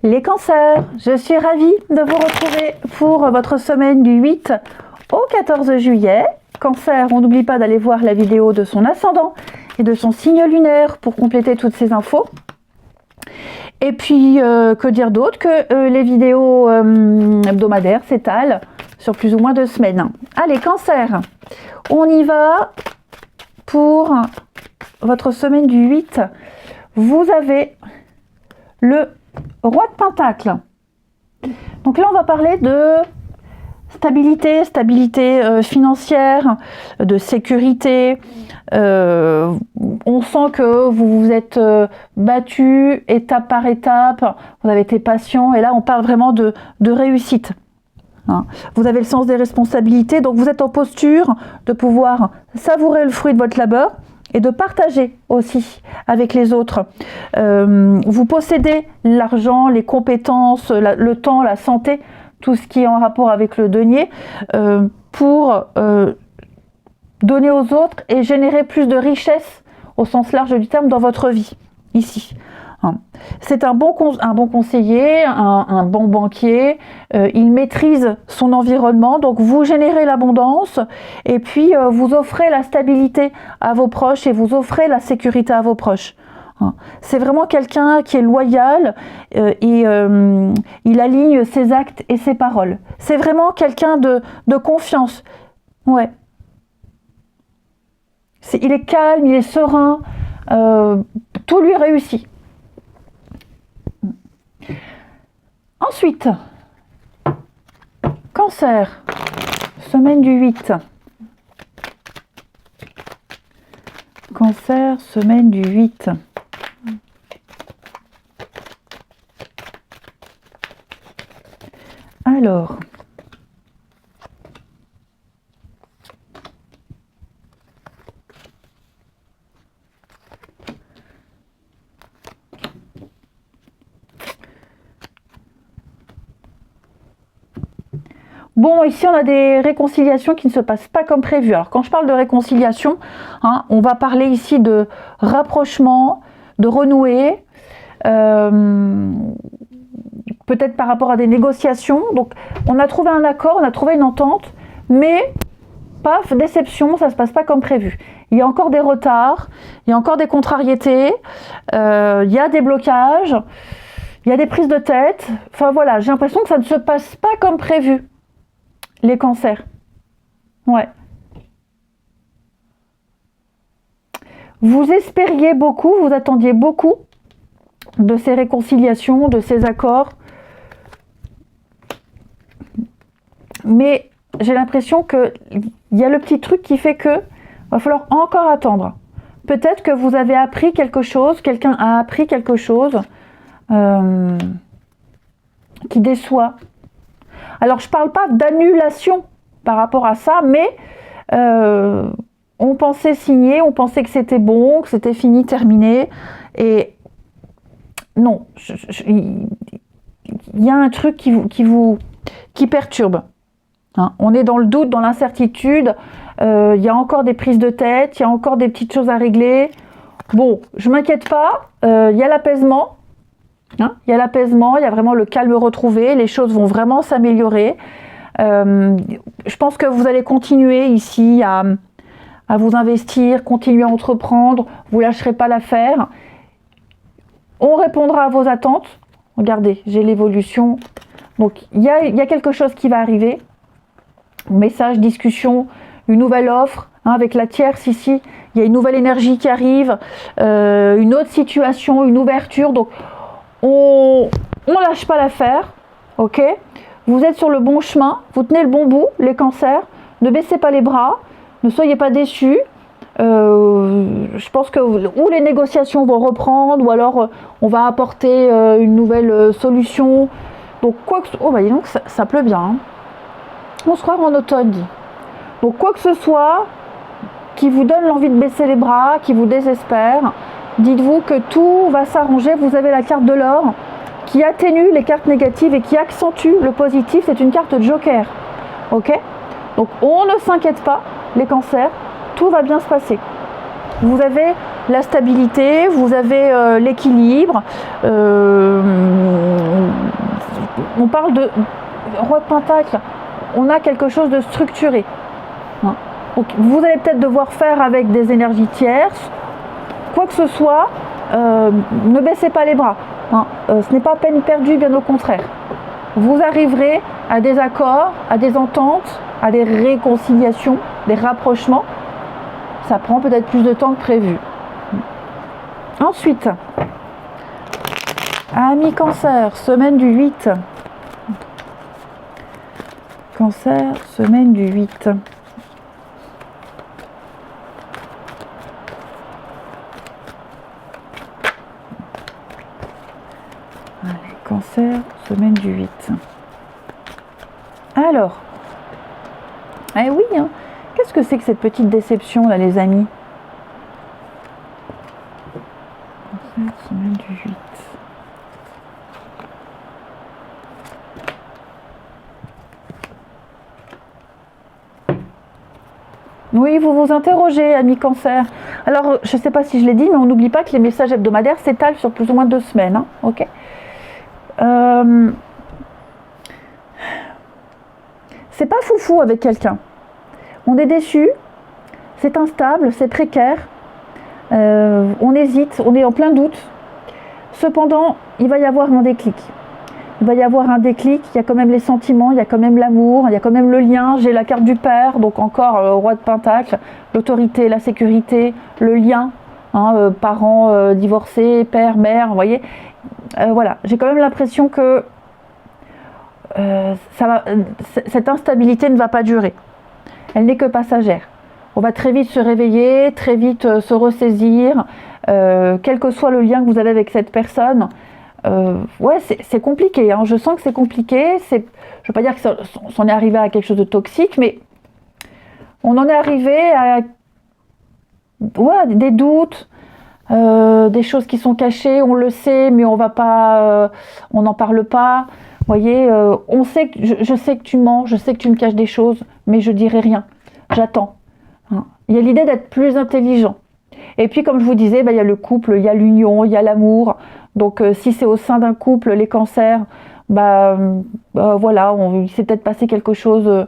Les cancers, je suis ravie de vous retrouver pour votre semaine du 8 au 14 juillet. Cancer, on n'oublie pas d'aller voir la vidéo de son ascendant et de son signe lunaire pour compléter toutes ces infos. Et puis, que dire d'autre que les vidéos hebdomadaires s'étalent sur plus ou moins 2 semaines. Allez, Cancer, on y va pour votre semaine du 8. Vous avez le Roi de Pentacle. Donc là, on va parler de stabilité financière, de sécurité. On sent que vous vous êtes battu étape par étape, vous avez été patient, et là, on parle vraiment de réussite. Hein. Vous avez le sens des responsabilités, donc vous êtes en posture de pouvoir savourer le fruit de votre labeur et de partager aussi avec les autres. Vous possédez l'argent, les compétences, le temps, la santé, tout ce qui est en rapport avec le denier, pour donner aux autres et générer plus de richesse au sens large du terme dans votre vie, ici. C'est un bon conseiller, un bon banquier, il maîtrise son environnement, donc vous générez l'abondance et puis vous offrez la stabilité à vos proches et vous offrez la sécurité à vos proches. C'est vraiment quelqu'un qui est loyal et il aligne ses actes et ses paroles. C'est vraiment quelqu'un de confiance. Ouais. Il est calme, il est serein, tout lui réussit. Ensuite, Cancer, semaine du 8. Cancer, semaine du 8. Alors, bon, ici on a des réconciliations qui ne se passent pas comme prévu. Alors quand je parle de réconciliation, on va parler ici de rapprochement, de renouer, peut-être par rapport à des négociations. Donc on a trouvé un accord, on a trouvé une entente, mais paf, déception, ça ne se passe pas comme prévu. Il y a encore des retards, il y a encore des contrariétés, il y a des blocages, il y a des prises de tête. Enfin voilà, j'ai l'impression que ça ne se passe pas comme prévu. Les cancers. Ouais. Vous espériez beaucoup, vous attendiez beaucoup de ces réconciliations, de ces accords. Mais j'ai l'impression qu'il y a le petit truc qui fait que va falloir encore attendre. Peut-être que vous avez appris quelque chose, quelqu'un a appris quelque chose qui déçoit. Alors, je ne parle pas d'annulation par rapport à ça, mais on pensait signer, on pensait que c'était bon, que c'était fini, terminé. Et non, il y a un truc qui perturbe. On est dans le doute, dans l'incertitude. Il y a encore des prises de tête, il y a encore des petites choses à régler. Bon, je ne m'inquiète pas, il y a l'apaisement. Il y a l'apaisement, il y a vraiment le calme retrouvé, les choses vont vraiment s'améliorer. Je pense que vous allez continuer ici à vous investir, continuer à entreprendre, vous ne lâcherez pas l'affaire. On répondra à vos attentes. Regardez, j'ai l'évolution. Donc il y a quelque chose qui va arriver. Message, discussion, une nouvelle offre. Avec la tierce ici, il y a une nouvelle énergie qui arrive, une autre situation, une ouverture. Donc on lâche pas l'affaire, ok? Vous êtes sur le bon chemin, vous tenez le bon bout, les cancers, ne baissez pas les bras, ne soyez pas déçus. Je pense que ou les négociations vont reprendre, ou alors on va apporter une nouvelle solution. Donc quoi que... Oh bah dis donc, ça pleut bien. Hein. On se croit en automne, dit. Donc quoi que ce soit qui vous donne l'envie de baisser les bras, qui vous désespère, dites-vous que tout va s'arranger. Vous avez la carte de l'or qui atténue les cartes négatives et qui accentue le positif. C'est une carte joker. Ok? Donc on ne s'inquiète pas, les cancers, tout va bien se passer. Vous avez la stabilité, vous avez l'équilibre, on parle de roi de pentacle, on a quelque chose de structuré. Hein. Donc, vous allez peut-être devoir faire avec des énergies tierces, quoi que ce soit, ne baissez pas les bras. Hein. Ce n'est pas peine perdue, bien au contraire. Vous arriverez à des accords, à des ententes, à des réconciliations, des rapprochements. Ça prend peut-être plus de temps que prévu. Ensuite, amis Cancer, semaine du 8. Cancer, semaine du 8. Allez, Cancer, semaine du 8. Alors, eh oui, hein, qu'est-ce que c'est que cette petite déception là, les amis? Cancer, semaine du 8. Oui, vous vous interrogez, amis Cancer. Alors, je ne sais pas si je l'ai dit, mais on n'oublie pas que les messages hebdomadaires s'étalent sur plus ou moins 2 semaines. Hein, ok. C'est pas foufou avec quelqu'un. On est déçu, c'est instable, c'est précaire, on hésite, on est en plein doute. Cependant, il va y avoir un déclic. Il va y avoir un déclic, il y a quand même les sentiments, il y a quand même l'amour, il y a quand même le lien. J'ai la carte du père, donc encore roi de pentacle, l'autorité, la sécurité, le lien, hein, parents divorcés, père, mère, vous voyez. Voilà, j'ai quand même l'impression que cette instabilité ne va pas durer. Elle n'est que passagère. On va très vite se réveiller, très vite se ressaisir, quel que soit le lien que vous avez avec cette personne. Ouais, c'est compliqué, hein. Je sens que c'est compliqué. Je ne veux pas dire que on est arrivé à quelque chose de toxique, mais on en est arrivé à des doutes, des choses qui sont cachées, on le sait, mais on n'en parle pas. Vous voyez, je sais que tu mens, je sais que tu me caches des choses, mais je dirai rien. J'attends. Hein. Il y a l'idée d'être plus intelligent. Et puis, comme je vous disais, il y a le couple, il y a l'union, il y a l'amour. Donc, si c'est au sein d'un couple, les cancers, voilà, il s'est peut-être passé quelque chose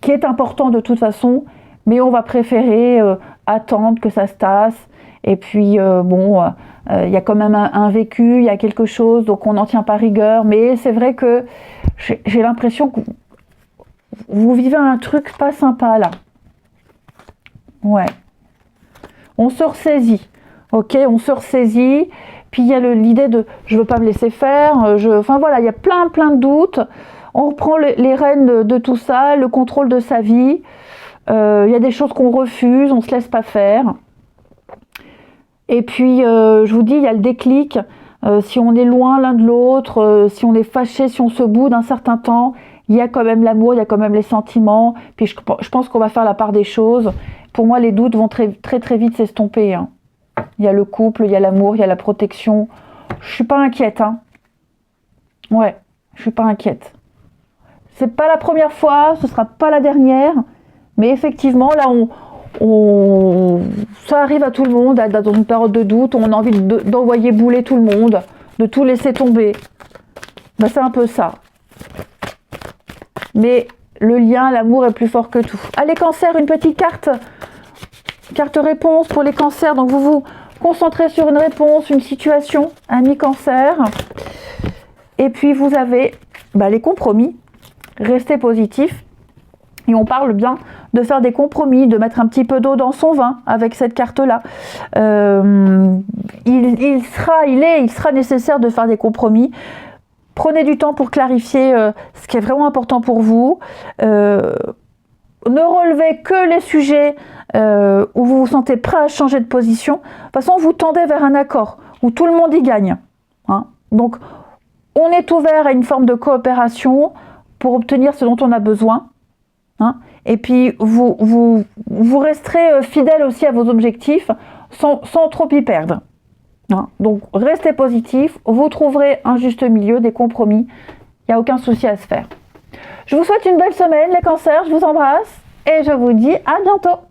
qui est important de toute façon, mais on va préférer attendre que ça se tasse. Et puis, il y a quand même un vécu, il y a quelque chose, donc on n'en tient pas rigueur. Mais c'est vrai que j'ai l'impression que vous vivez un truc pas sympa, là. Ouais. On se ressaisit. Ok, on se ressaisit. Puis il y a l'idée de je veux pas me laisser faire. Enfin voilà, il y a plein de doutes. On reprend les rênes de tout ça, le contrôle de sa vie. Il y a des choses qu'on refuse, on se laisse pas faire. Et puis, je vous dis, il y a le déclic. Si on est loin l'un de l'autre, si on est fâché, si on se boude un certain temps, il y a quand même l'amour, il y a quand même les sentiments. Puis je pense qu'on va faire la part des choses. Pour moi, les doutes vont très vite s'estomper. Hein. Il y a le couple, il y a l'amour, il y a la protection. Je suis pas inquiète. Hein. Ouais, je suis pas inquiète. C'est pas la première fois, ce sera pas la dernière. Mais effectivement, là, ça arrive à tout le monde, dans une période de doute, on a envie d'envoyer bouler tout le monde, de tout laisser tomber. C'est un peu ça. Mais le lien, l'amour est plus fort que tout. Allez, cancer, une petite carte réponse pour les cancers. Donc vous vous concentrez sur une réponse, une situation, ami cancer. Et puis vous avez les compromis. Restez positif. Et on parle bien de faire des compromis, de mettre un petit peu d'eau dans son vin avec cette carte-là. Il sera nécessaire de faire des compromis. Prenez du temps pour clarifier ce qui est vraiment important pour vous. Ne relevez que les sujets où vous vous sentez prêt à changer de position. De toute façon, vous tendez vers un accord où tout le monde y gagne. Hein. Donc, on est ouvert à une forme de coopération pour obtenir ce dont on a besoin. Hein. Et puis, vous resterez fidèle aussi à vos objectifs sans trop y perdre. Hein. Donc, restez positif, vous trouverez un juste milieu, des compromis. Il n'y a aucun souci à se faire. Je vous souhaite une belle semaine, les cancers. Je vous embrasse et je vous dis à bientôt.